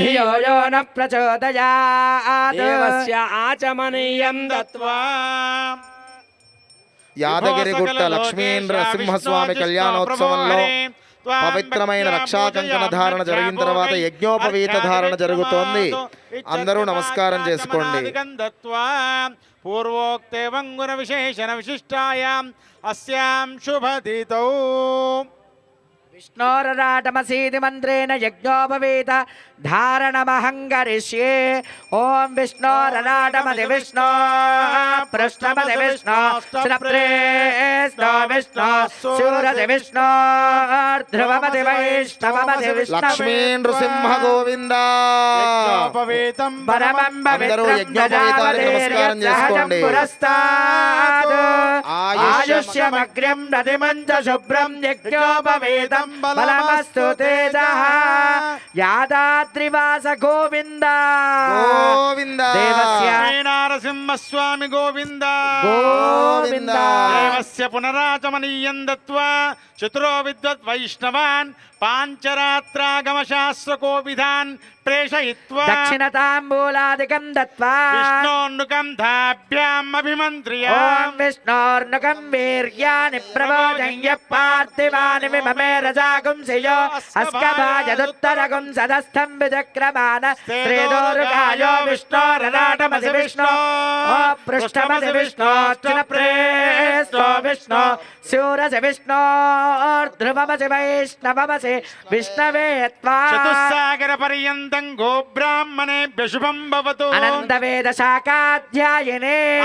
धियो यो न प्रचोदयात् देवस्य आचमनीयं दत्त्वा యాదగిరిగుట్ట లక్ష్మీ నరసింహస్వామి కళ్యాణోత్సవంలో పవిత్రమైన రక్షా కంకణ ధారణ జరిగిన తర్వాత యజ్ఞోపవీత ధారణ జరుగుతోంది. అందరూ నమస్కారం చేసుకోండి. పూర్వోక్తే వంగున విశేషణ విశిష్టాయాం అస్యాం శుభదితౌ विष्णोरराटमसीति मन्त्रेण यज्ञोपवीत धारणमहं करिष्ये ॐ विष्णोरराटमति विष्णो पृष्ठमति विष्णो श्रप्रेष्ठो विष्णो शूरति विष्णो ध्रुवमति वैष्णवमति विष्णु లక్ష్మీ నృసింహ గోవింద. परमं అందరూ యజ్ఞోపవీతానికి నమస్కారం చేసుకోండి. पुरस्तात् आयुष्यमग्र्यं नदिमञ्च शुभ्रं यज्ञोपवीतं बलमस्तु तेजः यादाद्रिवास गोविंद గోవింద. देवस्य నరసింహస్వామి గోవింద गोविंद దేవస్య పునరాచమనీయం దత్వా చతురో విద్వత్ వైష్ణవాన్ పాంచరాత్రాగమశాస్త్రకోవిధాన్ ప్రేషయిత్వా दक्षिणताम्बूलादिकं दत्त्वा విష్ణోన్నుకం ధాభ్యాం అభిమంత్ర్య ॐ विष्णोर्नुकं वीर्याणि प्रबोधय्य पार्थिवानि विममे रजागुंसियो अस्कभाजदुत्तरगुं सदस्थं विचक्रमान श्रीदोरुकायो विष्णोरराटमसि विष्णो पृष्ठमसि विष्णोश्चनप्रेष्ठो विष्णो शूरसि विष्णोर्ध्रुवमसि वैष्णवमसि विष्णवे त्वा చతుస్సాగర పర్యంతం గోబ్రాహ్మణేభ్య శుభం భవతు अनन्तवेदशाखाध्यायिने